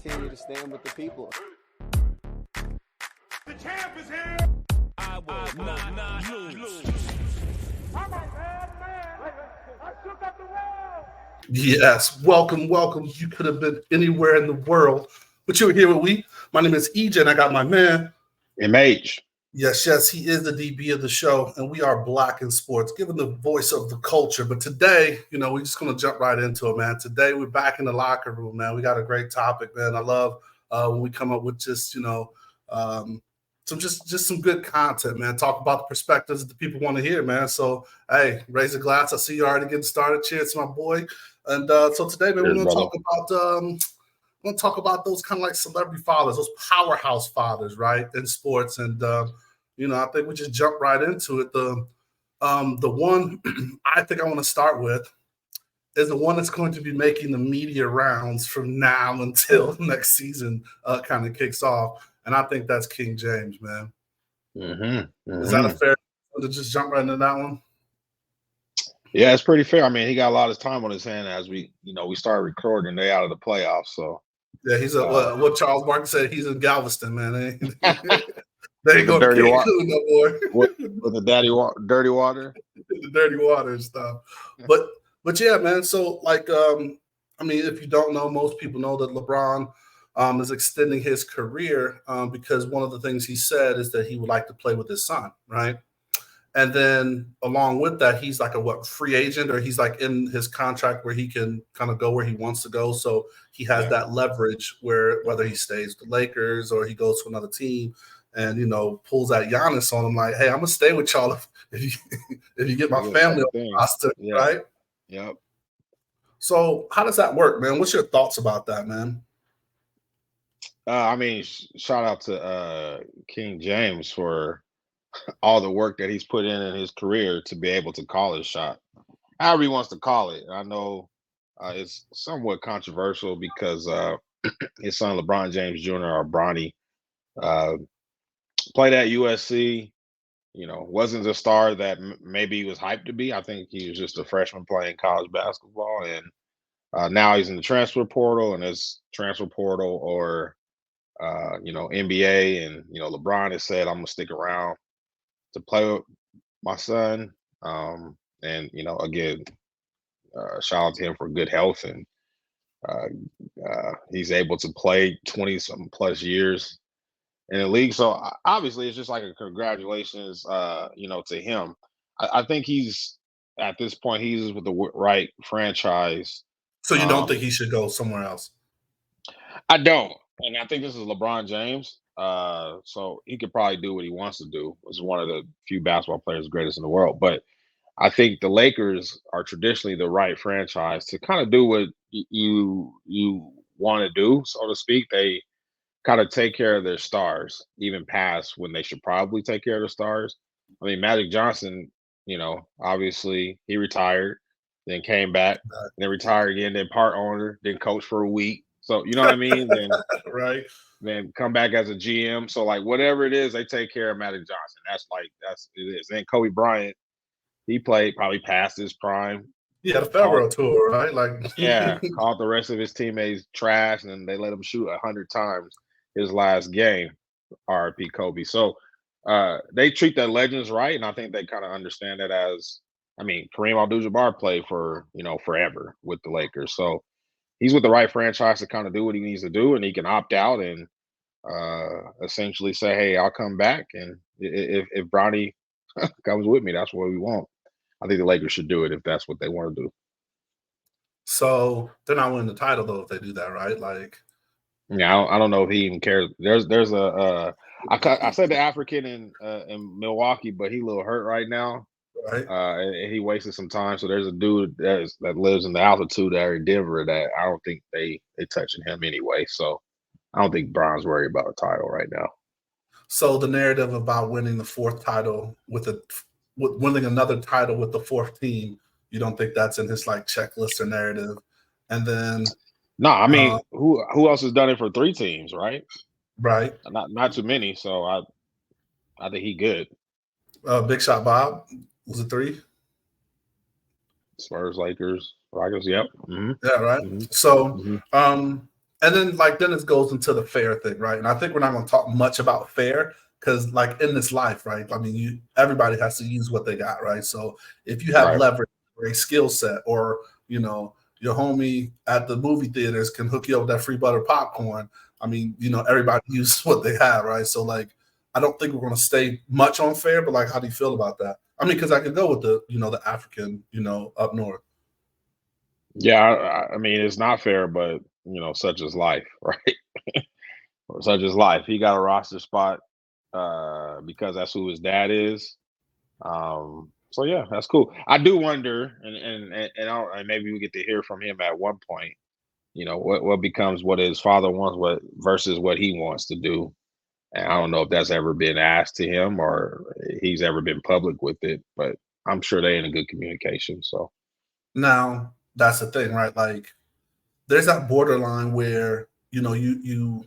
continue to stand with the people. The champ is here. I will not lose. I'm a bad man. I shook up the world. Yes, welcome. You could have been anywhere in the world, but you were here with me. My name is EJ, and I got my man. MH. Yes, he is the DB of the show, and we are Black in Sports, giving the voice of the culture. But today, we're just going to jump right into it, man. Today, we're back in the locker room, man. We got a great topic, man. I love when we come up with just, some good content, man. Talk about the perspectives that the people want to hear, man. So, hey, raise a glass. I see you already getting started. Cheers, my boy. And so today, man, we're going to talk about those kind of like celebrity fathers, those powerhouse fathers, right, in sports. And I think we just jump right into it. The one I think I want to start with is the one that's going to be making the media rounds from now until next season kind of kicks off. And I think that's King James, man. Is that a fair to just jump right into that one? Yeah, it's pretty fair. I mean, he got a lot of time on his hand as we started recording. They out of the playoffs, so yeah, he's what Charles Barkley said. He's in Galveston, man. They ain't going to Cancun no more. with the dirty water, the dirty water and stuff. But yeah, man. So if you don't know, most people know that LeBron is extending his career because one of the things he said is that he would like to play with his son, right? And then along with that, he's like a free agent, or he's like in his contract where he can kind of go where he wants to go. So he has that leverage where whether he stays with the Lakers or he goes to another team and, pulls that Giannis on him like, hey, I'm going to stay with y'all if you get my family on the roster, right? Yep. So how does that work, man? What's your thoughts about that, man? Shout out to King James for all the work that he's put in his career to be able to call his shot, however he wants to call it. I know it's somewhat controversial because his son LeBron James Jr. or Bronny played at USC. Wasn't the star that maybe he was hyped to be. I think he was just a freshman playing college basketball, and now he's in the transfer portal, and it's transfer portal or NBA, and LeBron has said I'm gonna stick around to play with my son. And again, shout out to him for good health, and he's able to play 20-something plus years in the league. So obviously it's just like a congratulations, to him. I think he's at this point, he's with the right franchise. So you don't think he should go somewhere else? I don't. And I think this is LeBron James. So he could probably do what he wants to do. He's one of the few basketball players greatest in the world. But I think the Lakers are traditionally the right franchise to kind of do what you want to do, so to speak. They kind of take care of their stars, even past when they should probably take care of the stars. I mean, Magic Johnson, obviously he retired, then came back, then retired again, then part owner, then coach for a week. So you know what I mean? Then right. Then come back as a GM. So like whatever it is, they take care of Magic Johnson. That's it is. Then Kobe Bryant, he played probably past his prime. Yeah, the farewell tour, right? Called the rest of his teammates trash, and then they let him shoot 100 times his last game. R.I.P. Kobe. So they treat their legends right, and I think they kind of understand that as. I mean, Kareem Abdul-Jabbar played for forever with the Lakers, so he's with the right franchise to kind of do what he needs to do, and he can opt out and essentially say, "Hey, I'll come back." And if Bronny comes with me, that's what we want. I think the Lakers should do it if that's what they want to do. So they're not winning the title though if they do that, right? Yeah, I don't know if he even cares. There's I said the African in Milwaukee, but he a little hurt right now. Right. And he wasted some time. So there's a dude that lives in the altitude there in Denver that I don't think they touching him anyway. So I don't think Bron's worried about a title right now. So the narrative about winning the fourth title with winning another title with the fourth team, you don't think that's in his checklist or narrative? And then no, I mean who else has done it for 3 teams, right? Right. Not too many. So I think he good. Big Shot Bob. Was it 3? Spurs, Lakers, Rockets. Yep. Mm-hmm. Yeah. Right. Mm-hmm. So, And then then it goes into the fair thing, right? And I think we're not going to talk much about fair because like in this life, right? I mean, everybody has to use what they got, right? So if you have Right. leverage or a skill set, or your homie at the movie theaters can hook you up with that free butter popcorn. I mean, everybody uses what they have, right? So like, I don't think we're going to stay much on fair, but like, how do you feel about that? I mean, because I could go with the African, up north. Yeah, I mean, it's not fair, but such is life, right? Such is life. He got a roster spot because that's who his dad is. So yeah, that's cool. I do wonder, and maybe we get to hear from him at one point. What becomes what his father wants, what versus what he wants to do. And I don't know if that's ever been asked to him or he's ever been public with it, but I'm sure they're in a good communication. So Now, that's the thing, right? Like, there's that borderline where you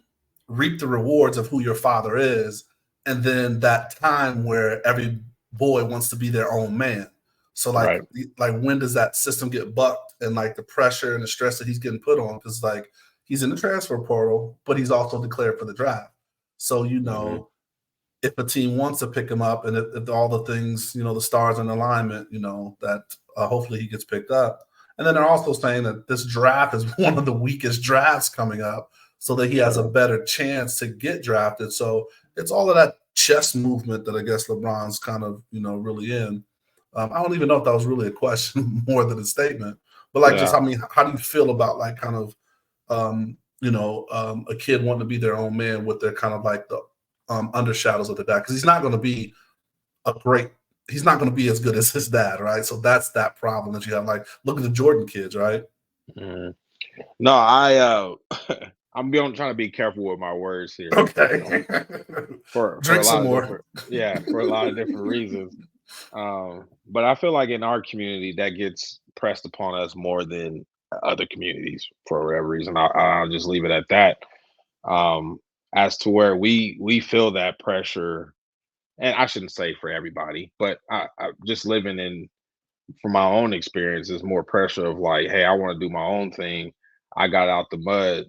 reap the rewards of who your father is, and then that time where every boy wants to be their own man. So right. like when does that system get bucked, and like the pressure and the stress that he's getting put on, because like he's in the transfer portal, but he's also declared for the draft. So Hmm. if a team wants to pick him up, and if all the things, the stars in alignment, that hopefully he gets picked up. And then they're also saying that this draft is one of the weakest drafts coming up, so that he has a Sure. better chance to get drafted. So it's all of that chess movement that I guess LeBron's kind of, really in. I don't even know if that was really a question more than a statement, but like, just, Yeah. I mean, how do you feel about like kind of, a kid wanting to be their own man with their kind of like the undershadows of the dad? Because he's not going to be as good as his dad, right? So that's that problem that you have. Like, look at the Jordan kids, right? Mhm. No, I trying to be careful with my words here, Okay. for Drink a some lot of more. different for a lot of different reasons. But I feel like in our community that gets pressed upon us more than other communities for whatever reason. I'll just leave it at that. Um, as to where we feel that pressure, and I shouldn't say for everybody, but I just living in from my own experience is more pressure of like, hey, I want to do my own thing. I got out the mud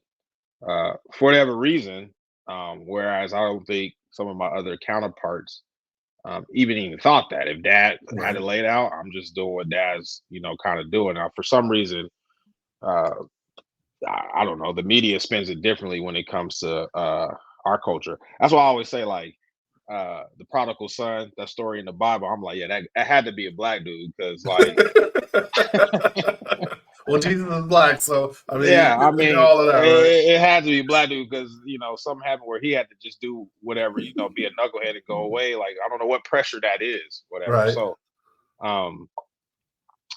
for whatever reason. Whereas I don't think some of my other counterparts even thought that. If dad had Right. it laid out, I'm just doing what dad's, kind of doing. Now, for some reason, uh, I don't know, the media spins it differently when it comes to our culture. That's why I always say, like, the prodigal son, that story in the Bible, I'm like, yeah, that had to be a black dude because, like, Well, Jesus is black, so I mean, yeah, I mean, all of that, right? it had to be black dude because something happened where he had to just do whatever, be a knucklehead and go away. Like I don't know what pressure that is, whatever. Right. So, um,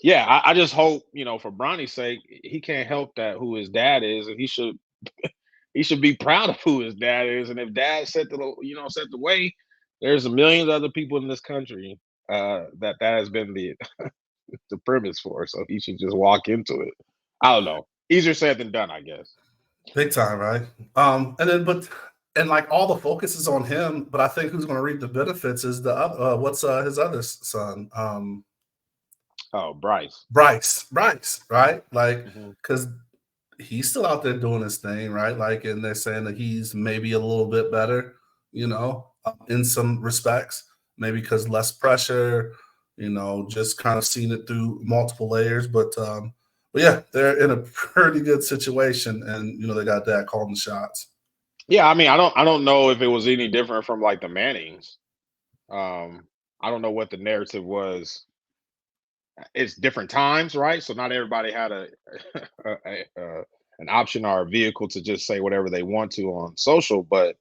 yeah, I just hope for Bronny's sake, he can't help that who his dad is, and he should be proud of who his dad is. And if dad set the way, there's a million other people in this country that has been the premise for. So he should just walk into it. I don't know. Easier said than done, I guess. Big time, right? And like all the focus is on him, but I think who's going to reap the benefits is the what's his other son, Oh, Bryce. Bryce, right? Like, Hmm. because he's still out there doing his thing, right? Like, and they're saying that he's maybe a little bit better, in some respects, maybe because less pressure, just kind of seeing it through multiple layers. But yeah, they're in a pretty good situation, and they got that calling the shots. Yeah, I mean, I don't know if it was any different from like the Mannings. Um, I don't know what the narrative was. It's different times, right? So not everybody had an option or a vehicle to just say whatever they want to on social. But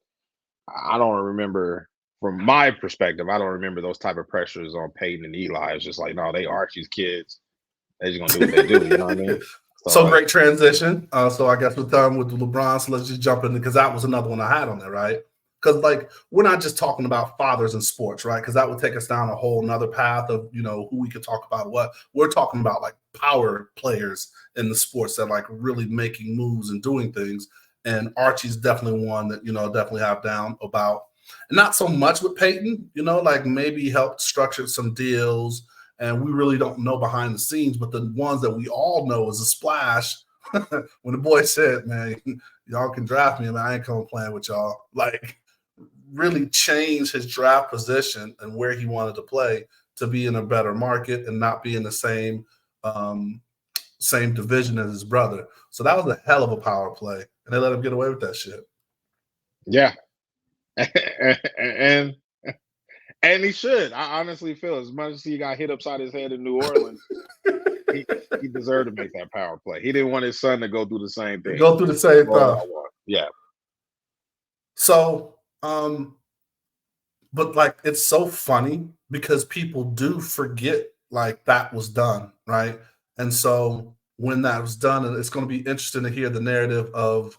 I don't remember, from my perspective, I don't remember those type of pressures on Peyton and Eli. It's just like, no, they Archie's kids. They're just gonna do what they do. You know what I mean? So So like, great transition. So I guess we're done with LeBron. So let's just jump in because that was another one I had on there, right? Because like we're not just talking about fathers in sports, right? Because that would take us down a whole nother path of who we could talk about. What we're talking about, like power players in the sports that like really making moves and doing things. And Archie's definitely one that definitely have down about. And not so much with Peyton, like maybe helped structure some deals, and we really don't know behind the scenes, but the ones that we all know is a splash when the boy said, man, y'all can draft me, man. I ain't coming playing with y'all. Like, really change his draft position and where he wanted to play to be in a better market and not be in the same division as his brother. So that was a hell of a power play, and they let him get away with that shit. Yeah, and he should. I honestly feel as much as he got hit upside his head in New Orleans, he deserved to make that power play. He didn't want his son to go through the same thing. Go through the same stuff. Yeah. So, but like, it's so funny because people do forget like that was done, right? And so when that was done, and it's going to be interesting to hear the narrative of,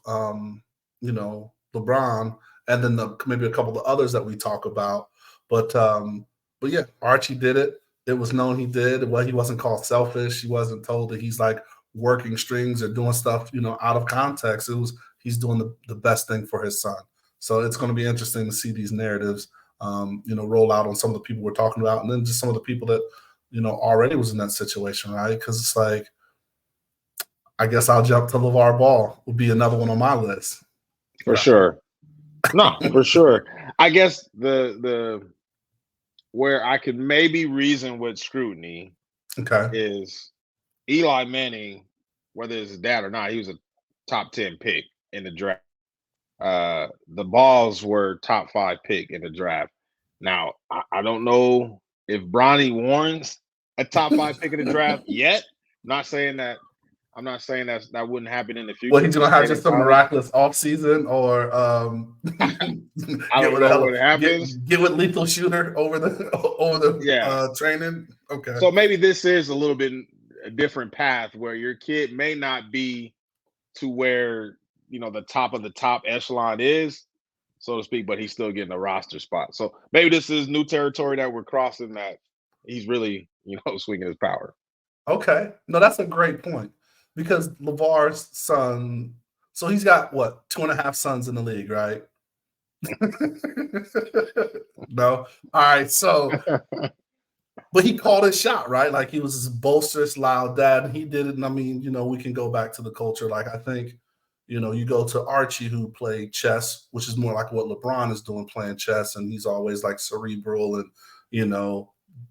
LeBron, and then maybe a couple of others that we talk about. But yeah, Archie did it. It was known he did. Well, he wasn't called selfish. He wasn't told that he's like working strings or doing stuff, out of context. It was he's doing the best thing for his son. So it's going to be interesting to see these narratives, roll out on some of the people we're talking about, and then just some of the people that, already was in that situation, right? Because it's like, I guess I'll jump to LeVar Ball would be another one on my list. For sure. No, for sure. I guess the where I could maybe reason with scrutiny is Eli Manning, whether it's his dad or not, he was a top 10 pick in the draft. The Balls were top 5 pick in the draft. Now, I don't know if Bronny Warren's a top 5 pick in the draft yet. I'm not saying that that wouldn't happen in the future. Well, he's gonna have just some miraculous offseason, or I don't know what happens. Get with lethal shooter over the training. Okay. So maybe this is a little bit a different path where your kid may not be to where the top of the top echelon is, so to speak, but he's still getting a roster spot. So maybe this is new territory that we're crossing, that he's really swinging his power. Okay. No, that's a great point. Because LeVar's son, so he's got what, 2.5 sons in the league, right? No. All right. So, but he called his shot, right? Like, he was this boisterous, loud dad, and he did it. And I mean, we can go back to the culture. Like, I think, you go to Archie, who played chess, which is more like what LeBron is doing, playing chess, and he's always like cerebral and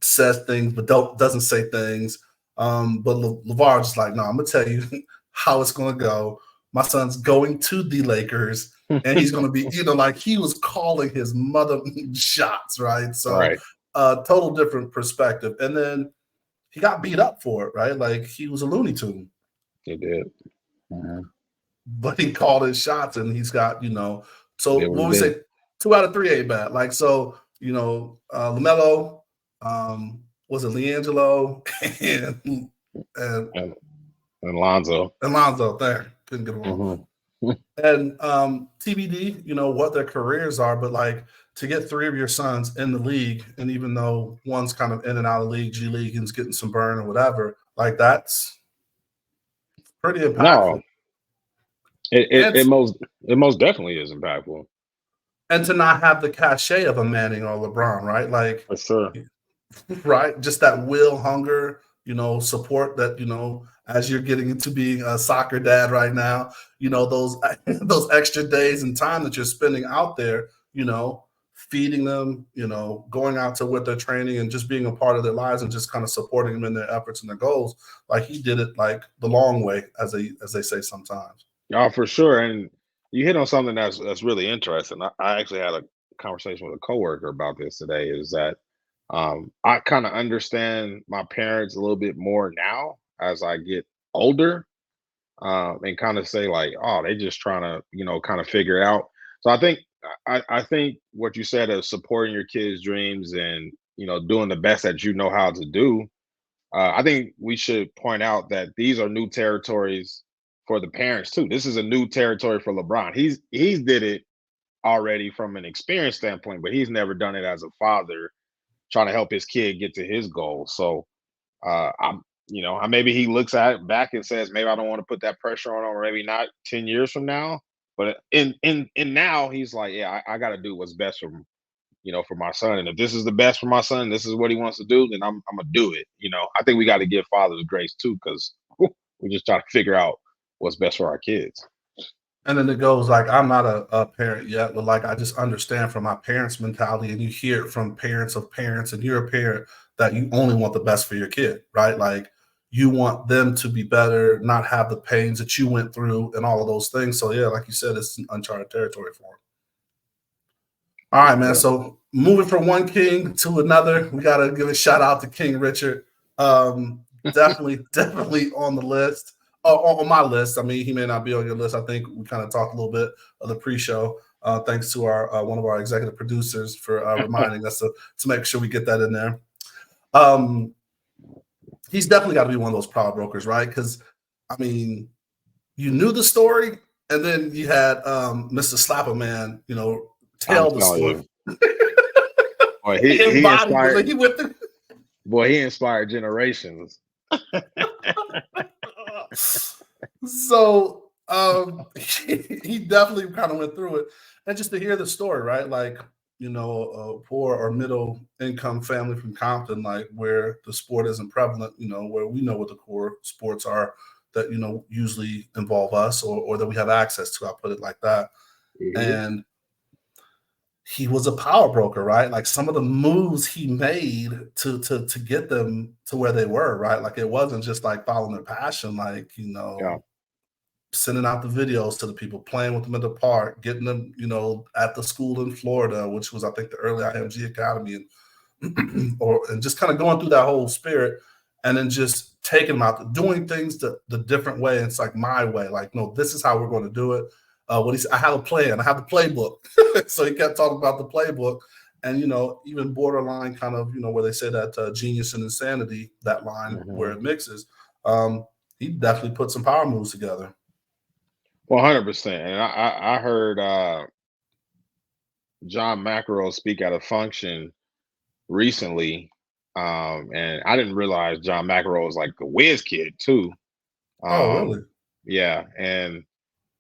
says things but doesn't say things. But LeVar just like, no, I'm gonna tell you how it's gonna go. My son's going to the Lakers, and he's gonna be, like, he was calling his mother shots, right? So, total different perspective. And then he got beat up for it, right? Like, he was a Looney Tune. He did. Mm-hmm. But he called his shots, and he's got, So what we say, 2 out of 3 ain't bad. Like, so, LaMelo. Was it LiAngelo and Lonzo? Lonzo, there. Couldn't get it wrong. Mm-hmm. And TBD, what their careers are, but like, to get 3 of your sons in the league, and even though one's kind of in and out of the league, G League, and's getting some burn or whatever, like, that's pretty impactful. No, it most definitely is impactful. And to not have the cachet of a Manning or LeBron, right? Like, for sure. Right, just that will, hunger, support that, as you're getting into being a soccer dad right now, those extra days and time that you're spending out there, feeding them, going out to what they're training and just being a part of their lives and just kind of supporting them in their efforts and their goals. Like, he did it like the long way, as they say sometimes. Oh, for sure. And you hit on something that's really interesting. I actually had a conversation with a coworker about this today, is that I kind of understand my parents a little bit more now as I get older, and kind of say like, oh, they just trying to, kind of figure out. So I think what you said of supporting your kids' dreams and, doing the best that you know how to do. I think we should point out that these are new territories for the parents too. This is a new territory for LeBron. He's did it already from an experience standpoint, but he's never done it as a father, trying to help his kid get to his goal. So, maybe he looks at it back and says, maybe I don't want to put that pressure on him, or maybe not 10 years from now. But in now, he's like, yeah, I got to do what's best for, for my son. And if this is the best for my son, this is what he wants to do, then I'm gonna do it. I think we got to give fathers grace too, because we just try to figure out what's best for our kids. And then it goes like, I'm not a parent yet, but like I just understand from my parents' mentality, and you hear it from parents of parents, and you're a parent, that you only want the best for your kid, right? Like you want them to be better, not have the pains that you went through, and all of those things. So yeah, like you said, it's uncharted territory for them. All right, man. Yeah. So moving from one king to another, we gotta give a shout out to King Richard. Definitely on the list. On my list. I mean, he may not be on your list. I think we kind of talked a little bit of the pre-show. Thanks to our one of our executive producers for reminding us to make sure we get that in there. He's definitely got to be one of those power brokers, right? Because I mean, you knew the story, and then you had Mr. Slapperman, tell I'm the telling story. you. Boy, he inspired. He went through. Boy, he inspired generations. So he definitely kind of went through it, and just to hear the story, right? Like a poor or middle income family from Compton, like where the sport isn't prevalent, where we know what the core sports are that usually involve us or that we have access to. I'll put it like that. Mm-hmm. And he was a power broker, right? Like some of the moves he made to get them to where they were, right? Like it wasn't just like following their passion, like sending out the videos to the people, playing with them at the park, getting them, at the school in Florida, which was I think the early IMG Academy, and just kind of going through that whole spirit, and then just taking them out, doing things the different way. It's like my way, like no, this is how we're going to do it. What he said, I have a plan, I have the playbook. So he kept talking about the playbook, and even borderline kind of where they say that genius and insanity, that line where it mixes. He definitely put some power moves together. 100%. And I heard John McEnroe speak at a function recently, and I didn't realize John McEnroe was like a whiz kid too. Oh, really? Yeah, and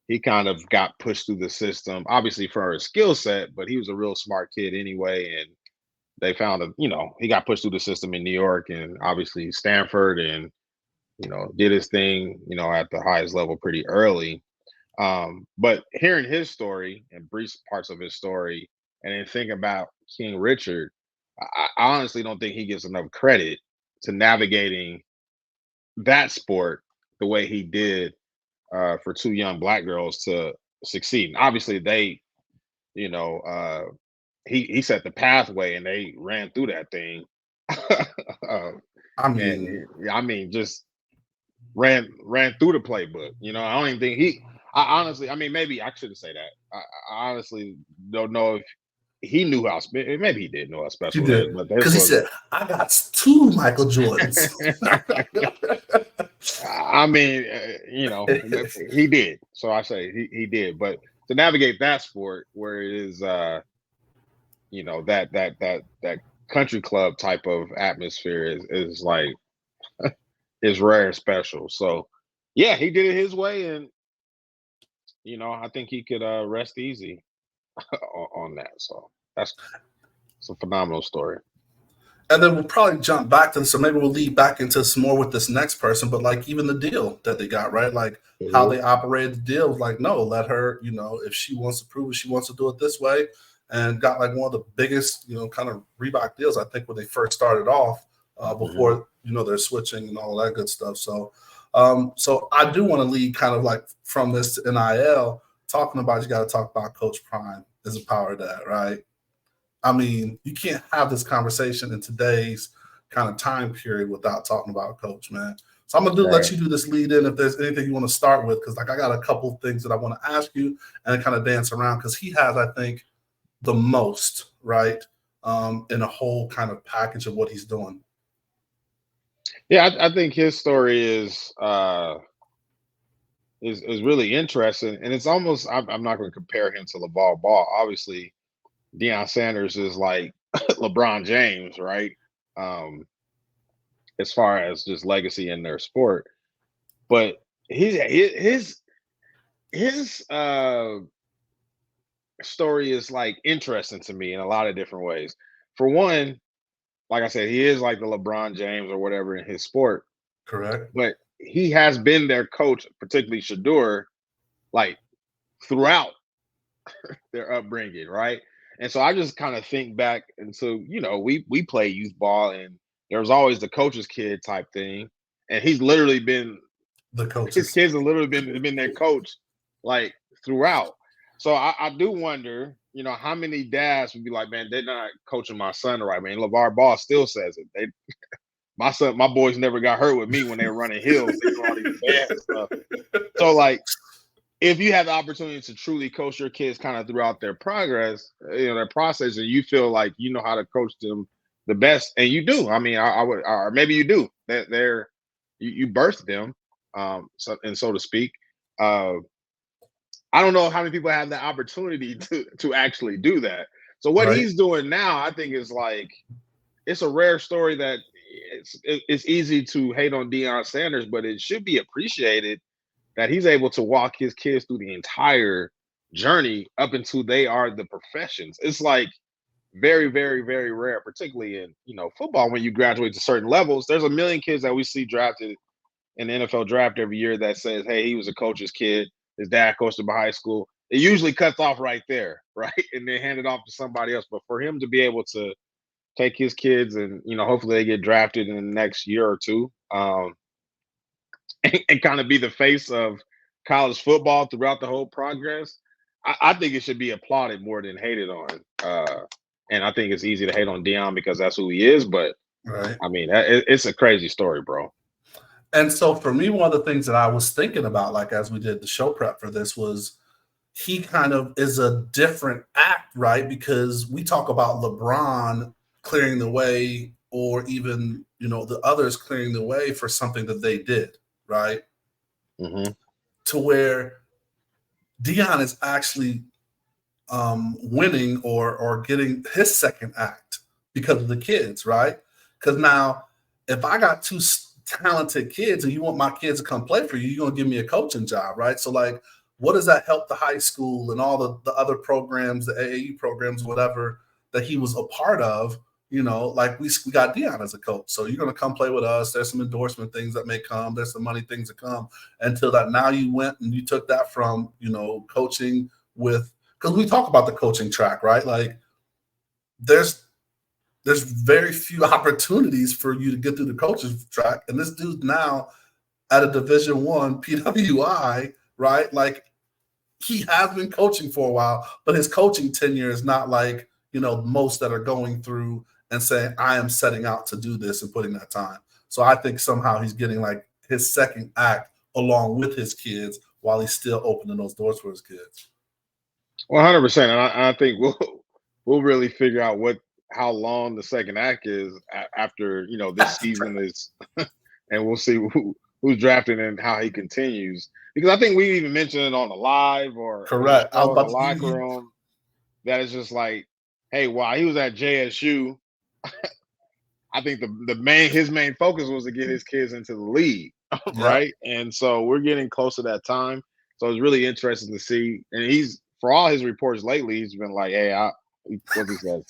he kind of got pushed through the system, obviously for his skill set, but he was a real smart kid anyway. And they found he got pushed through the system in New York and obviously Stanford, and did his thing, at the highest level pretty early. But hearing his story and brief parts of his story, and then thinking about King Richard, I honestly don't think he gets enough credit to navigating that sport the way he did for two young Black girls to succeed. And obviously, they, he set the pathway and they ran through that thing. I mean, just ran through the playbook. I don't even think I honestly, maybe I shouldn't say that. I honestly don't know if he knew how maybe he did know how special he it did, is, but because he said, "I got two Michael Jordans." He did. So I say he did. But to navigate that sport where it is, that country club type of atmosphere is like is rare and special. So yeah, he did it his way, and I think he could rest easy on that. So it's a phenomenal story. And then we'll probably jump back to this, so maybe we'll lead back into some more with this next person. But like even the deal that they got, right? Like how they operated the deal was like, no, let her, if she wants to prove it, she wants to do it this way. And got like one of the biggest, kind of Reebok deals, I think, when they first started off, before they're switching and all that good stuff. So so I do want to lead kind of like from this to NIL, talking about, you got to talk about Coach Prime as a power dad, right? I mean, you can't have this conversation in today's kind of time period without talking about Coach, man. So I'm gonna let you do this lead in if there's anything you want to start with, because like I got a couple of things that I want to ask you and kind of dance around, because he has, I think, the most, right, in a whole kind of package of what he's doing. Yeah, I think his story is really interesting, and it's almost, I'm not going to compare him to LeVar Ball. Obviously, Deion Sanders is like LeBron James, right? As far as just legacy in their sport, but his story is like interesting to me in a lot of different ways. For one, like I said, he is like the LeBron James or whatever in his sport. Correct. But he has been their coach, particularly Shedeur, like throughout their upbringing, right? And so I just kind of think back into, we play youth ball, and there was always the coach's kid type thing. And he's literally been his kids have literally been their coach like throughout. So I do wonder, how many dads would be like, man, they're not coaching my son right, man. LeVar Ball still says it. My boys never got hurt with me when they were running hills. They do all these bad stuff. So like, if you have the opportunity to truly coach your kids kind of throughout their progress, their process, and you feel like you know how to coach them the best, and you do. I mean, I would, or maybe you do. That you birthed them, so to speak. I don't know how many people have the opportunity to actually do that. So what he's doing now, I think, is like, it's a rare story that it's easy to hate on Deion Sanders, but it should be appreciated that he's able to walk his kids through the entire journey up until they are the professions. It's like very, very, very rare, particularly in football. When you graduate to certain levels, there's a million kids that we see drafted in the NFL draft every year that says, hey, he was a coach's kid. His dad coached him in high school. It usually cuts off right there, right? And then hand it off to somebody else. But for him to be able to take his kids and, hopefully they get drafted in the next year or two, and kind of be the face of college football throughout the whole progress, I think it should be applauded more than hated on. And I think it's easy to hate on Deion because that's who he is. But, I mean, it's a crazy story, bro. And so for me, one of the things that I was thinking about, like as we did the show prep for this, was he kind of is a different act, right? Because we talk about LeBron clearing the way, or even, the others clearing the way for something that they did, right? Mm-hmm. To where Deion is actually winning or getting his second act because of the kids, right? Because now, if I got two talented kids and you want my kids to come play for you, you're going to give me a coaching job, right? So like, what does that help the high school and all the other programs, the AAU programs, whatever, that he was a part of? Like we got Deion as a coach. So you're going to come play with us. There's some endorsement things that may come. There's some money things that come, until that now you went and you took that from, coaching with, because we talk about the coaching track, right? Like there's very few opportunities for you to get through the coaching track. And this dude's now at a Division I PWI, right? Like he has been coaching for a while, but his coaching tenure is not like, most that are going through and saying, I am setting out to do this and putting that time. So I think somehow he's getting like his second act along with his kids while he's still opening those doors for his kids. 100%. And I think we'll really figure out how long the second act is after this season is, and we'll see who's drafted and how he continues. Because I think we even mentioned it on the live or correct in the locker room, that is just like, hey, while he was at JSU, I think his main focus was to get his kids into the league, right? And so we're getting close to that time. So it's really interesting to see. And for all his reports lately, he's been like, hey, what he says,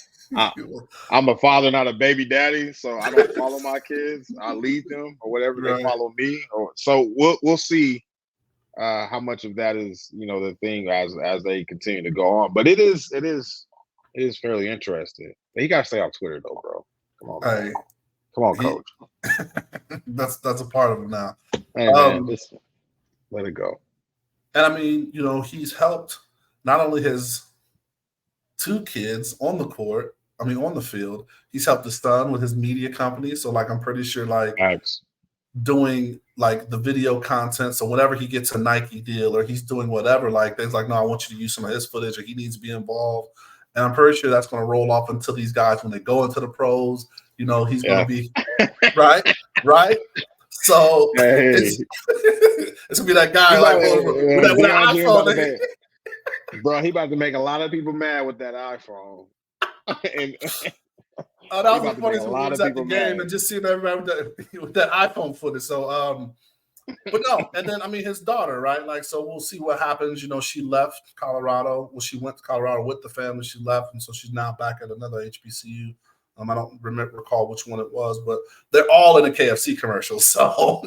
I'm a father, not a baby daddy, so I don't follow my kids. I lead them or whatever. They follow me. So we'll see how much of that is the thing as they continue to go on. But it is fairly interesting. But he got to stay off Twitter though, bro. Come on, man. Come on, coach. That's a part of him now. Hey, man, let it go. And I mean, he's helped not only his two kids on the field, he's helped his son with his media company. So like, I'm pretty sure like doing like the video content. So whenever he gets a Nike deal or he's doing whatever, like they's like, no, I want you to use some of his footage, or he needs to be involved. And I'm pretty sure that's going to roll off until these guys, when they go into the pros, he's going to be right. So it's gonna be that guy with that iPhone. Bro, he about to make a lot of people mad with that iPhone. And that was the funniest when he was at the game and just seeing everybody with that iPhone footage. So, but no, and then I mean his daughter, right? Like, so we'll see what happens. She left Colorado. Well, she went to Colorado with the family. She left, and so she's now back at another HBCU. I don't recall which one it was, but they're all in a KFC commercial. So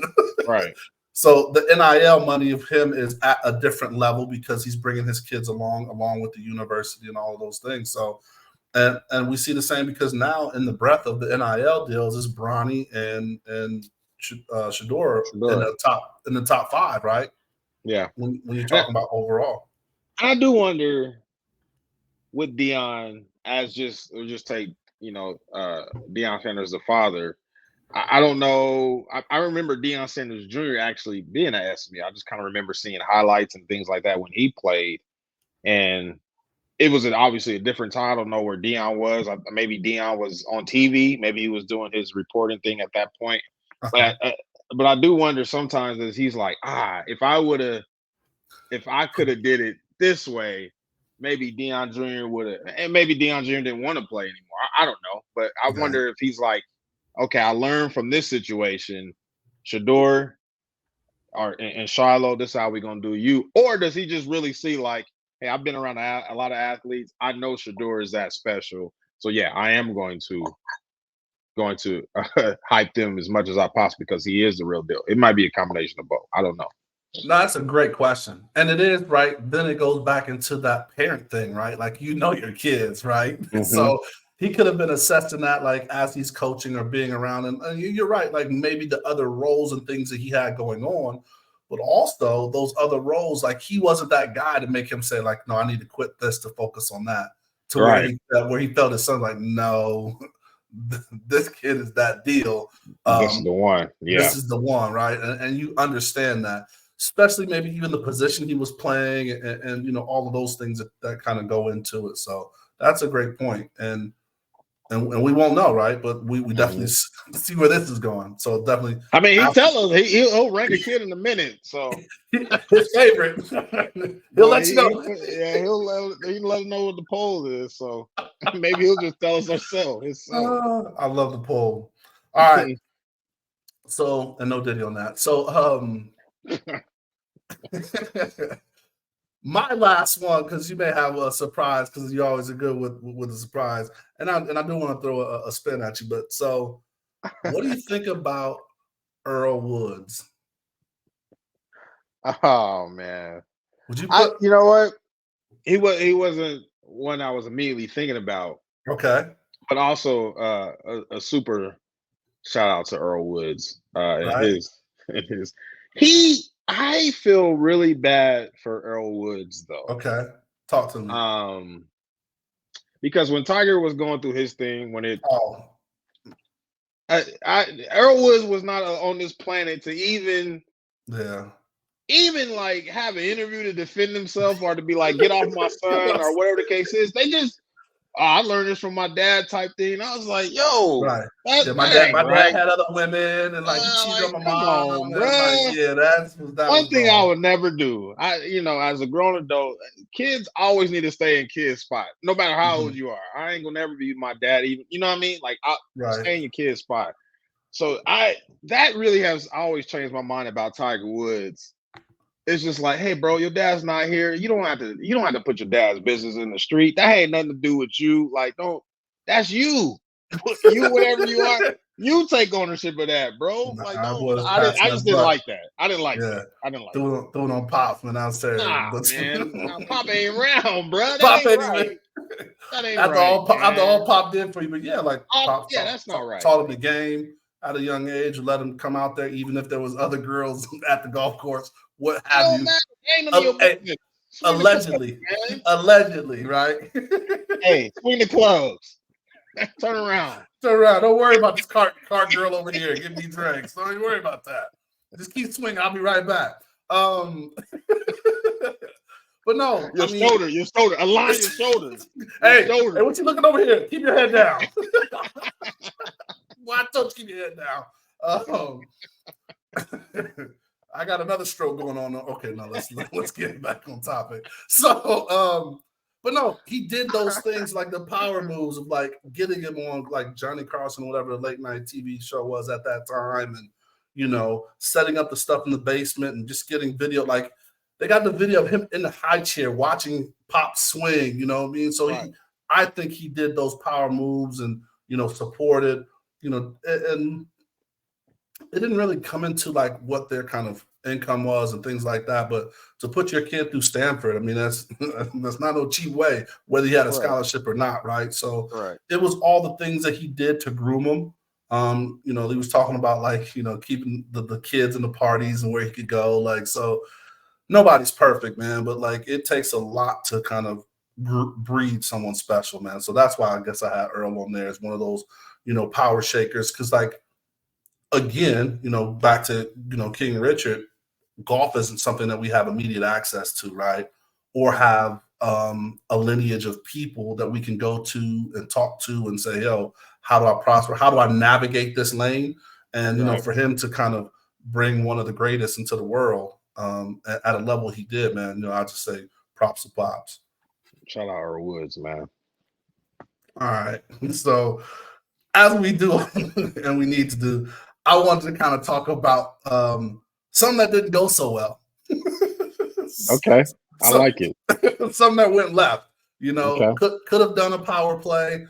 right. So the NIL money of him is at a different level because he's bringing his kids along with the university and all of those things. So, and we see the same because now in the breadth of the NIL deals is Bronny and Shador Sure. in the top five, right? Yeah. When you're talking about overall, I do wonder with Deion as just take Deion Sanders the father. I don't know. I remember Deion Sanders Jr. actually being at SMU. I just kind of remember seeing highlights and things like that when he played, and it was obviously a different time. I don't know where Deion was. Maybe Deion was on TV. Maybe he was doing his reporting thing at that point. But I do wonder sometimes that he's like, if I could have did it this way, maybe Deion Jr. would have, and maybe Deion Jr. didn't want to play anymore. I don't know, but I wonder if he's like, okay, I learned from this situation, Shador and Shiloh, this is how we're gonna do you, or does he just really see like, hey, I've been around a lot of athletes, I know Shador is that special, so yeah, I am going to hype them as much as I possibly because he is the real deal. It might be a combination of both. I don't know. No, that's a great question. And it is, right? Then it goes back into that parent thing, right? Like, your kids, right? Mm-hmm. So he could have been assessing that, like, as he's coaching or being around. And you're right, like, maybe the other roles and things that he had going on, but also those other roles, like, he wasn't that guy to make him say, like, no, I need to quit this to focus on that. To where he felt his son, like, no, this kid is that deal. This is the one. Yeah. This is the one, right? And you understand that. Especially maybe even the position he was playing and all of those things that kind of go into it. So that's a great point. And we won't know, right? But we definitely see where this is going. So definitely. I mean, he'll rank a kid in a minute. So his favorite. He'll let you know. He'll let him know what the poll is. So maybe he'll just tell us himself. I love the poll. All right. So, and no Diddy on that. So my last one, because you may have a surprise, because you always are good with a surprise, and I do want to throw a spin at you. But so, what do you think about Earl Woods? Oh man, would you? You know what? He wasn't one I was immediately thinking about. Okay, but also a super shout out to Earl Woods and his I feel really bad for Earl Woods though. Okay, talk to me. Because when Tiger was going through his thing, when Earl Woods was not on this planet to even like have an interview to defend himself or to be like, get off my son or whatever the case is. They just I learned this from my dad type thing. And I was like, yo, my dad had other women and like he cheated on my mom. Bro. Like, that one thing I would never do. As a grown adult, kids always need to stay in kids' spot, no matter how old you are. I ain't gonna never be my dad, even you know what I mean? Like stay in your kid's spot. So that really has always changed my mind about Tiger Woods. It's just like, hey, bro, your dad's not here. You don't have to put your dad's business in the street. That ain't nothing to do with you. Like, that's you. You whatever you are, you take ownership of that, bro. Like, I just didn't like that. I didn't like that. I didn't like that. Throwing on Pop when I was there. Man. Pop ain't around, bro. Pop ain't right. That ain't after right. After all Pop did for you, but Pop that's not right. Taught him the game at a young age, let him come out there, even if there was other girls at the golf course, what have you. Allegedly, right? Hey, swing the clubs. Turn around. Don't worry about this car girl over here. Give me drinks. Don't even worry about that. Just keep swinging. I'll be right back. But no, your shoulder. Align your shoulders. Hey, what you looking over here? Keep your head down. Why don't you keep your head down? I got another stroke going on. Okay, now let's get back on topic. So, but no, he did those things like the power moves of like getting him on like Johnny Carson, whatever the late night TV show was at that time, and setting up the stuff in the basement and just getting video. Like they got the video of him in the high chair watching Pop swing. You know what I mean? So I think he did those power moves and supported. And it didn't really come into like what their kind of income was and things like that. But to put your kid through Stanford, I mean, that's not no cheap way, whether he had a scholarship or not, right? So it was all the things that he did to groom him. He was talking about like, keeping the kids in the parties and where he could go. Like, so nobody's perfect, man, but like it takes a lot to kind of breed someone special, man. So that's why I guess I had Earl on there as one of those, power shakers. Cause like, again, back to, King Richard, golf isn't something that we have immediate access to, right? Or have a lineage of people that we can go to and talk to and say, yo, how do I prosper? How do I navigate this lane? And, for him to kind of bring one of the greatest into the world at a level he did, man, I just say props to Pops. Shout out Earl Woods, man. All right. So as we do and we need to do, I wanted to kind of talk about something that didn't go so well. Okay. I like it. Something that went left, could have done a power play.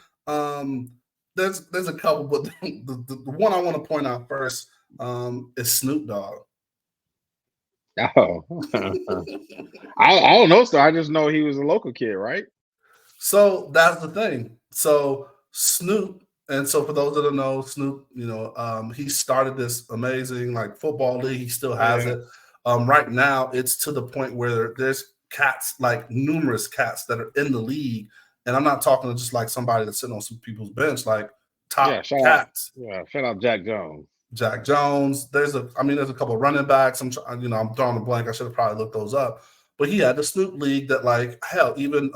There's a couple, but the one I want to point out first is Snoop Dogg. Oh, I don't know. So I just know he was a local kid, right? So that's the thing. So Snoop, and so for those that don't know, Snoop, he started this amazing like football league. He still has it. Right now, it's to the point where there's cats, like numerous cats that are in the league, and I'm not talking to just like somebody that's sitting on some people's bench, like top cats. Shout out Jack Jones. Jack Jones. There's a couple of running backs. I'm drawing a blank. I should have probably looked those up. But he had the Snoop League that, like, hell, even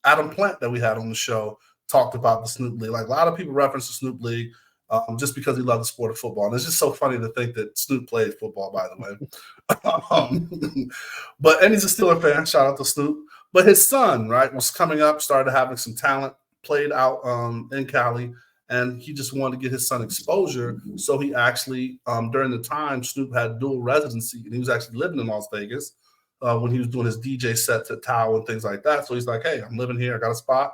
Adam Plant that we had on the show talked about the Snoop League. Like, a lot of people reference the Snoop League just because he loved the sport of football. And it's just so funny to think that Snoop played football, by the way. And he's a Steeler fan. Shout out to Snoop. But his son, right, was coming up, started having some talent, played out in Cali. And he just wanted to get his son exposure. So he actually, during the time, Snoop had dual residency, and he was actually living in Las Vegas when he was doing his DJ sets at Tao and things like that. So he's like, hey, I'm living here. I got a spot.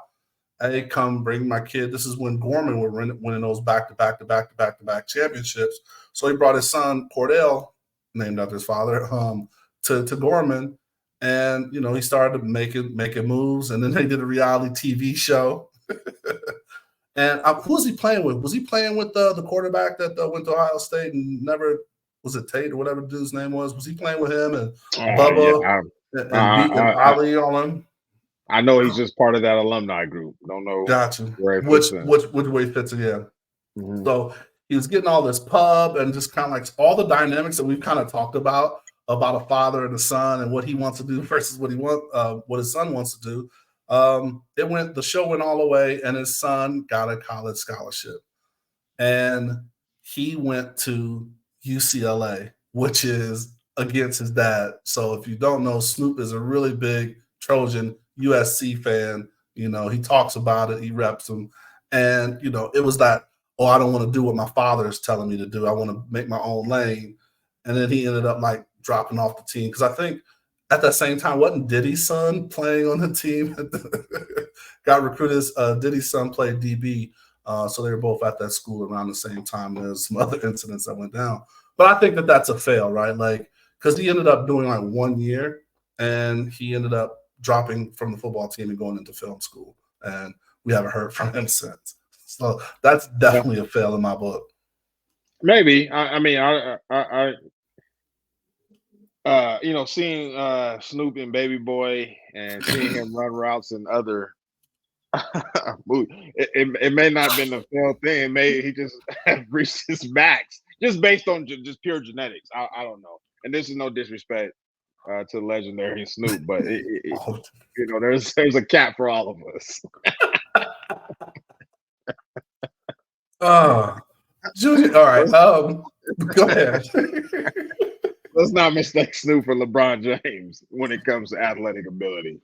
Hey, come bring my kid. This is when Gorman were winning those back-to-back championships. So he brought his son, Cordell, named after his father, to Gorman. And, he started making moves. And then they did a reality TV show. And who was he playing with? Was he playing with the quarterback that went to Ohio State and never was it Tate or whatever the dude's name was? Was he playing with him and Bubba and beating Ali on him? I know he's just part of that alumni group. Don't know. Gotcha. Which way he fits in? Yeah. Mm-hmm. So he was getting all this pub and just kind of like all the dynamics that we've kind of talked about a father and a son and what he wants to do versus what his son wants to do. The show went all the way, and his son got a college scholarship, and he went to UCLA, which is against his dad. So if you don't know, Snoop is a really big Trojan USC fan. He talks about it, he reps them, and it was that, I don't want to do what my father is telling me to do. I want to make my own lane. And then he ended up like dropping off the team because I think at that same time, wasn't Diddy's son playing on the team? Got recruited. Diddy's son played DB. So they were both at that school around the same time. There's some other incidents that went down. But I think that that's a fail, right? Like, because he ended up doing like 1 year, and he ended up dropping from the football team and going into film school. And we haven't heard from him since. So that's definitely a fail in my book. Maybe. Seeing Snoop and Baby Boy and seeing him run routes and other movies, it may not have been a failed thing. He just reached his max just based on just pure genetics. I don't know. And this is no disrespect to legendary Snoop, but there's a cap for all of us. Junior, all right. Go ahead. Let's not mistake Snoop for LeBron James when it comes to athletic ability.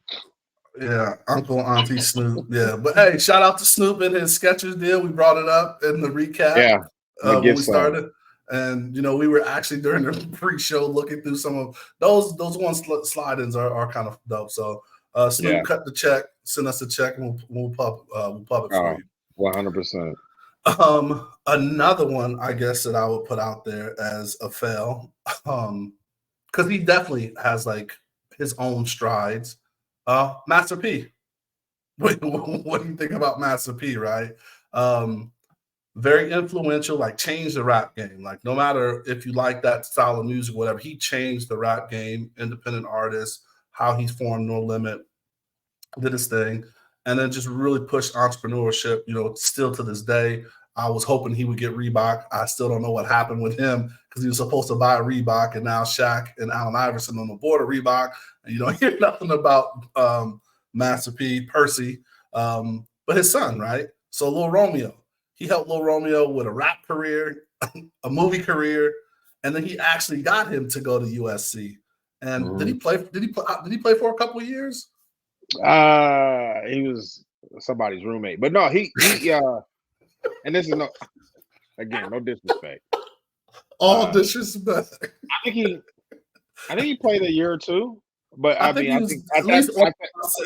Yeah, Uncle Auntie Snoop. Yeah, but hey, shout out to Snoop and his Skechers deal. We brought it up in the recap. Yeah, when we started, and we were actually during the pre-show looking through some of those slide-ins are kind of dope. So Snoop cut the check, send us a check, and we'll pub it for you. 100%. Another one, I guess, that I would put out there as a fail, because he definitely has like his own strides. Master P. What do you think about Master P? Right? Um, very influential. Like changed the rap game. Like no matter if you like that style of music, whatever, he changed the rap game. Independent artist, how he formed No Limit, did his thing, and then just really pushed entrepreneurship. Still to this day, I was hoping he would get Reebok. I still don't know what happened with him because he was supposed to buy Reebok, and now Shaq and Allen Iverson on the board of Reebok, and you don't hear nothing about Master P, Percy, but his son, right? So Lil Romeo, he helped Lil Romeo with a rap career, a movie career, and then he actually got him to go to USC. And did he play? Did he play for a couple of years? He was somebody's roommate, but no, he and this is no disrespect. All disrespect. I think he played a year or two, but I think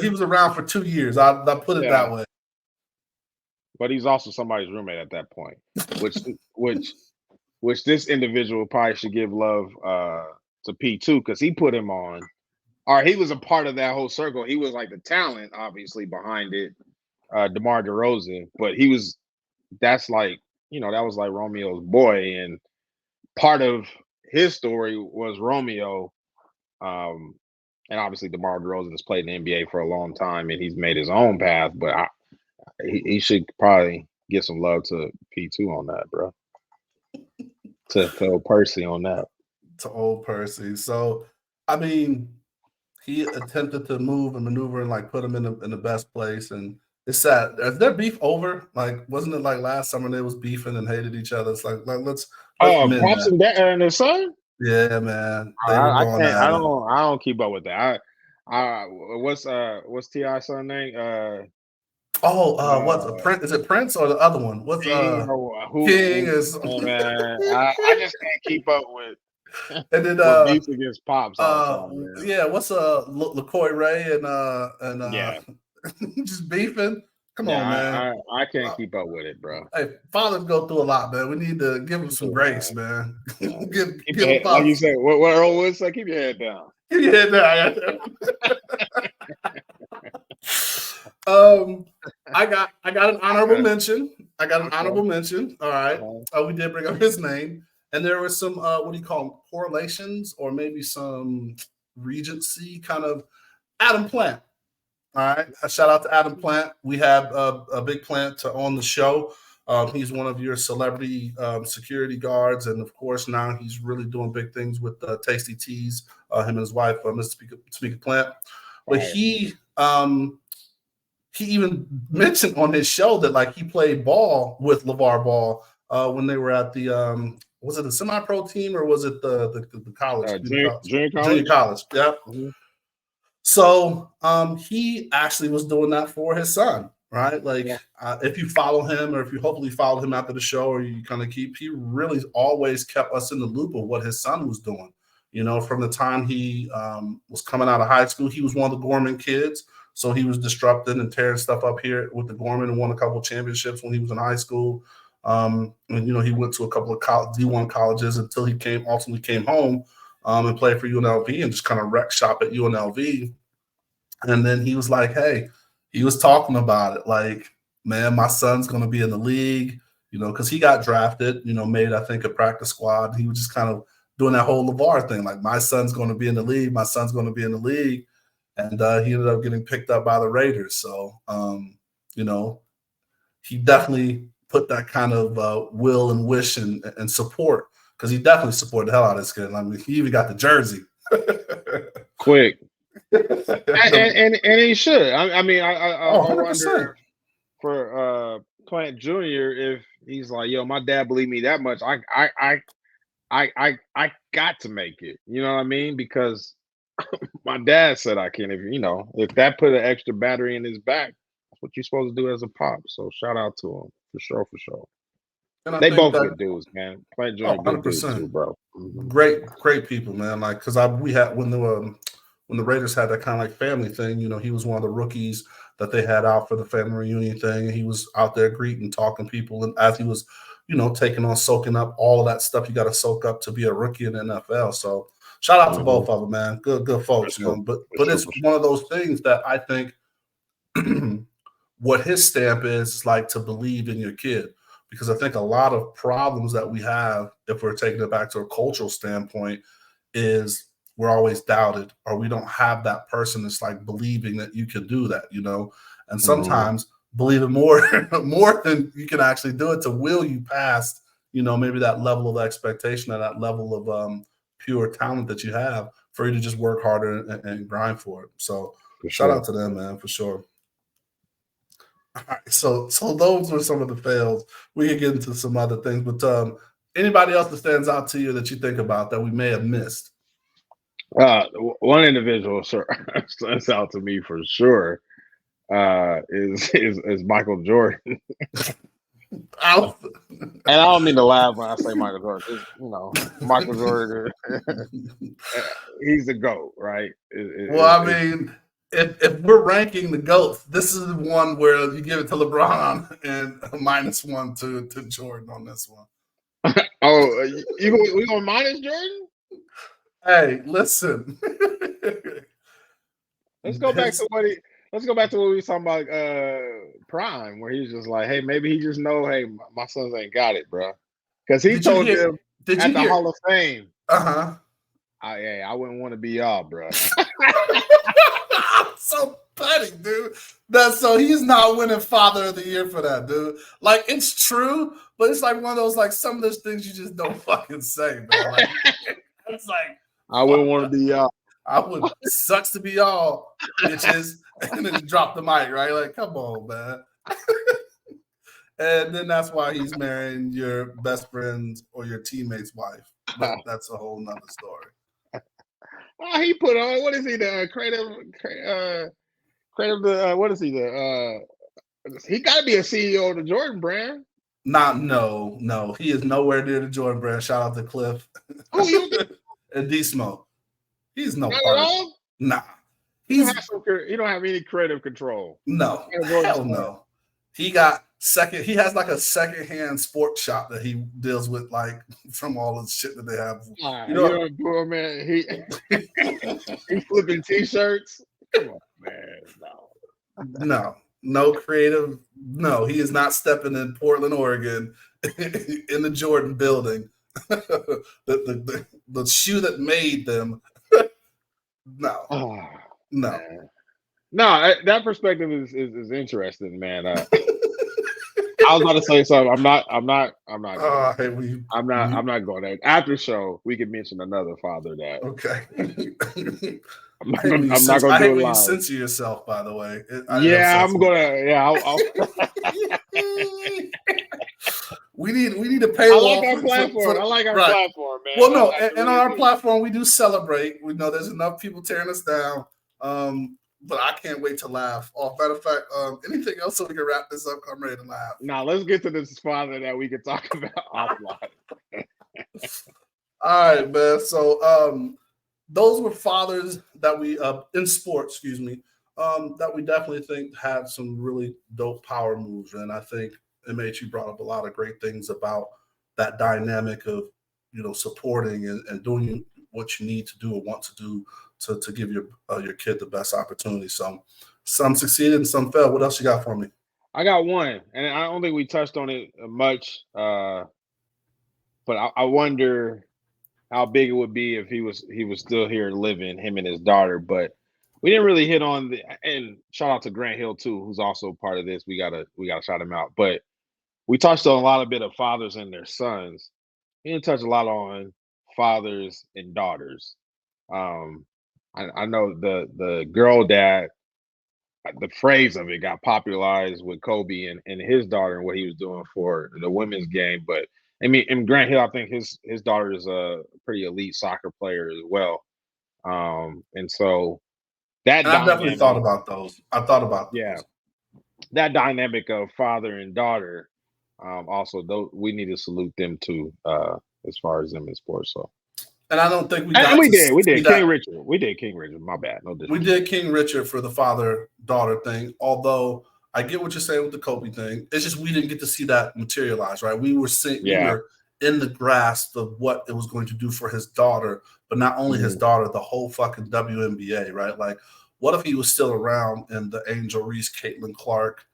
he was around for 2 years. I put it that way. But he's also somebody's roommate at that point, which this individual probably should give love to P too, because he put him on. Or he was a part of that whole circle. He was like the talent, obviously, behind it, DeMar DeRozan. But that's like, that was like Romeo's boy. And part of his story was Romeo. And obviously, DeMar DeRozan has played in the NBA for a long time, and he's made his own path. But he should probably give some love to P2 on that, bro. to old Percy on that. To old Percy. So, I mean, he attempted to move and maneuver and like put him in the best place. And it's sad. Is their beef over? Like, wasn't it like last summer they was beefing and hated each other? It's like let's Pops and his son? Yeah, man. I can't. I don't keep up with that. What's T.I.'s son name? What's Prince? Is it Prince or the other one? What's King is? Oh, man, I just can't keep up with. And then beef against Pops. Yeah, what's LaCoy Ray and yeah, just beefing. Come on, man. I can't keep up with it, bro. Hey, fathers go through a lot, man. We need to give them some grace, man. give them like you said. What Earl Wood said, keep your head down. Keep your head down. I got an honorable mention. All right. We did bring up his name. And there was some, what do you call them, correlations or maybe some regency kind of Adam Plant. All right. A shout out to Adam Plant. We have a big Plant on the show. He's one of your celebrity security guards. And, of course, now he's really doing big things with Tasty Teas, him and his wife, Mr. Speaker Plant. But he even mentioned on his show that, like, he played ball with LeVar Ball when they were at the was it the semi-pro team or was it the college? Junior college. Yeah. Mm-hmm. So he actually was doing that for his son, right? Like if you follow him or if you hopefully followed him after the show or you kind of he really always kept us in the loop of what his son was doing. From the time he was coming out of high school, he was one of the Gorman kids. So he was disrupting and tearing stuff up here with the Gorman and won a couple of championships when he was in high school. And he went to a couple of D1 colleges until he ultimately came home and played for UNLV and just kind of wrecked shop at UNLV. And then he was like, hey, he was talking about it like, man, my son's going to be in the league, because he got drafted, made, I think, a practice squad. He was just kind of doing that whole LeVar thing. Like, my son's going to be in the league. My son's going to be in the league. And he ended up getting picked up by the Raiders. So, he definitely put that kind of will and wish and support, because he definitely supported the hell out of this kid. I mean, he even got the jersey. Quick. and he should. I mean, I wonder for Plant Jr. if he's like, yo, my dad believed me that much. I got to make it. You know what I mean? Because my dad said I can. If that put an extra battery in his back, that's what you're supposed to do as a pop. So shout out to him for sure. And they both good dudes, man. Plant Jr. Good dudes too, bro. Mm-hmm. Great people, man. Like, because we had when the Raiders had that kind of like family thing, he was one of the rookies that they had out for the family reunion thing. And he was out there greeting, talking to people, and as he was, taking on, soaking up all of that stuff you got to soak up to be a rookie in the NFL. So shout out to both of them, man. Good folks, sure. But it's one of those things that I think what his stamp is like to believe in your kid. Because I think a lot of problems that we have, if we're taking it back to a cultural standpoint, is we're always doubted, or we don't have that person that's like believing that you can do that, and sometimes believing more than you can actually do it to will you past, maybe that level of expectation or that level of pure talent that you have for you to just work harder and grind for it. So shout out to them, man, for sure. All right, so those were some of the fails. We can get into some other things, but anybody else that stands out to you that you think about that we may have missed? One individual stands out to me for sure. Is Michael Jordan. And I don't mean to laugh when I say Michael Jordan. Michael Jordan, he's the GOAT, right? I mean, if we're ranking the GOATs, this is the one where you give it to LeBron and -1 to Jordan on this one. Oh, we going minus Jordan? Hey, listen. Let's go back to what we were talking about Prime, where he's just like, hey, maybe he just know, hey, my sons ain't got it, bro. Because he told them at the Hall of Fame. I wouldn't want to be y'all, bro. So petty, dude. So he's not winning Father of the Year for that, dude. Like, it's true, but it's like one of those, like, some of those things you just don't fucking say, man. Like, it's like, I wouldn't want to be y'all. I would. Sucks to be y'all, bitches. And then drop the mic, right? Like, come on, man. And then that's why he's marrying your best friend's or your teammate's wife. But that's a whole nother story. He put on, what is he, the creative, what is he, he got to be a CEO of the Jordan brand. No. He is nowhere near the Jordan brand. Shout out to Cliff. And D-Smoke. He's no Not part at of all? Nah. You don't have any creative control. No. Hell no. He got he has like a secondhand sports shop that he deals with, like, from all the shit that they have. Poor man. He's flipping t-shirts. Come on, man. No creative. No, he is not stepping in Portland, Oregon in the Jordan building. the shoe that made them. No. No, that perspective is interesting, man. I was about to say something. I'm not going there. After show, we can mention another father that. Okay. I'm not going to do it live. I hate when you censor yourself, by the way. I'm gonna. Yeah, we need a paywall. I like our platform. I like our platform, man. Well, no, and on our platform, we do celebrate. We know there's enough people tearing us down. But I can't wait to laugh. Matter of fact, anything else so we can wrap this up? I'm ready to laugh. Now let's get to this father that we can talk about offline. All right, man. So those were fathers that we in sports, that we definitely think had some really dope power moves. And I think MH, brought up a lot of great things about that dynamic of supporting and doing what you need to do or want to do to give your kid the best opportunity. So some succeeded and some failed. What else you got for me? I got one, and I don't think we touched on it much, but I wonder how big it would be if he was still here living, him and his daughter. But we didn't really hit on and shout out to Grant Hill too, who's also part of this. We gotta shout him out. But we touched on a lot of bit of fathers and their sons. We didn't touch a lot on fathers and daughters. I know the girl dad, the phrase of it got popularized with Kobe and his daughter and what he was doing for the women's game. But I mean, in Grant Hill, I think his daughter is a pretty elite soccer player as well. And so that I definitely thought about those. I thought about those. That dynamic of father and daughter. Also, we need to salute them too, as far as them in sports. So And I don't think we did King Richard. We did King Richard. My bad. No disrespect. We did King Richard for the father-daughter thing. Although I get what you're saying with the Kobe thing. It's just we didn't get to see that materialize, right? We were in the grasp of what it was going to do for his daughter, but not only his daughter, the whole fucking WNBA, right? Like, what if he was still around in the Angel Reese, Caitlin Clark,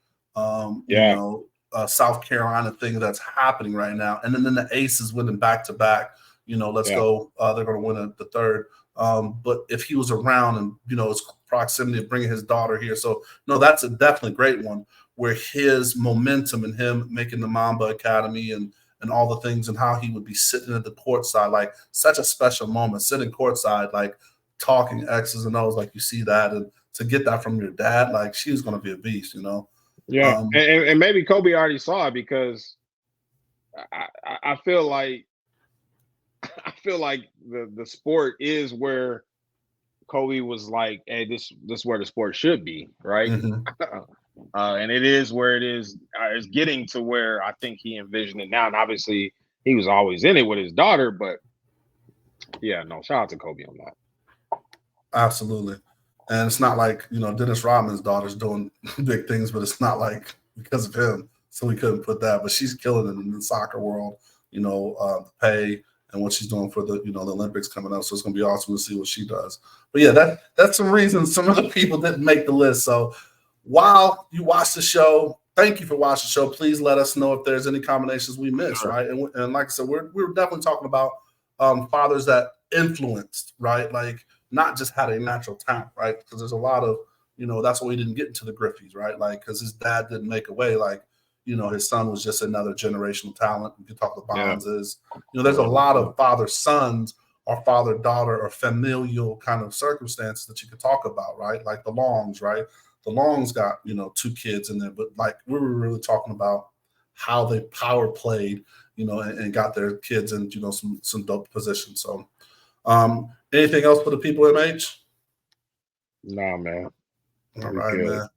South Carolina thing that's happening right now, and then the Aces winning back-to-back. Let's go. They're going to win the third. But if he was around and, his proximity of bringing his daughter here. So, no, that's a definitely great one where his momentum and him making the Mamba Academy and all the things and how he would be sitting at the courtside, like such a special moment, sitting courtside, like talking X's and O's, like you see that. And to get that from your dad, like she's going to be a beast, Yeah. And maybe Kobe already saw it because I feel like the sport is where Kobe was like, hey, this is where the sport should be, right? And it is where it is. It's getting to where I think he envisioned it now. And obviously he was always in it with his daughter, but shout out to Kobe on that. Absolutely. And it's not like, Dennis Rodman's daughter's doing big things, but it's not like because of him. So we couldn't put that, but she's killing it in the soccer world, the pay and what she's doing for the, the Olympics coming up. So it's going to be awesome to see what she does. But yeah, that's some reasons some other people didn't make the list. So while you watch the show, thank you for watching the show. Please let us know if there's any combinations we missed, right? And like I said, we're definitely talking about fathers that influenced, right? Like not just had a natural talent, right? Because there's a lot of, that's why we didn't get into the Griffeys, right? Like, because his dad didn't make a way, like, his son was just another generational talent. We could talk about Bonds. There's a lot of father-sons or father-daughter or familial kind of circumstances that you could talk about, right? Like the Longs, right? The Longs got, 2 kids in there, but like we were really talking about how they power played, and got their kids in, some dope positions. So anything else for the people, MH? Nah, man. All right, man.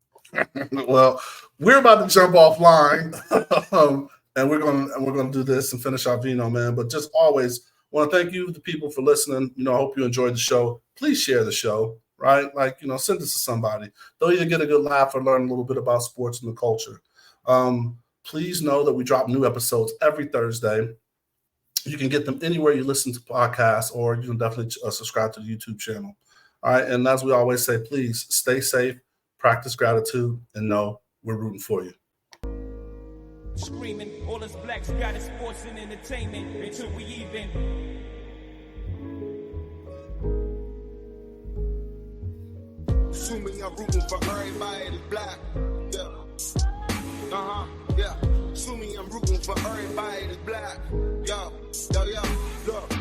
Well, we're about to jump offline, and we're gonna do this and finish our vino, man. But just always want to thank you, the people, for listening. I hope you enjoyed the show. Please share the show, right? Like, send this to somebody. They'll either get a good laugh or learn a little bit about sports and the culture. Please know that we drop new episodes every Thursday. You can get them anywhere you listen to podcasts, or you can definitely subscribe to the YouTube channel. All right, and as we always say, please stay safe. Practice gratitude, and know we're rooting for you. Screaming, all us blacks got is sports and entertainment until we even. Assuming I'm rooting for everybody that's black. Yeah. Yeah. Assuming I'm rooting for everybody that's black. Yo. Look.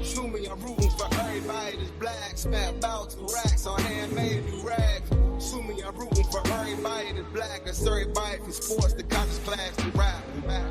Assuming I'm rooting for everybody that's black. Spent about 2 racks on handmade new rags. Assuming I'm rooting for everybody that's black. That's everybody from sports to college class to rap.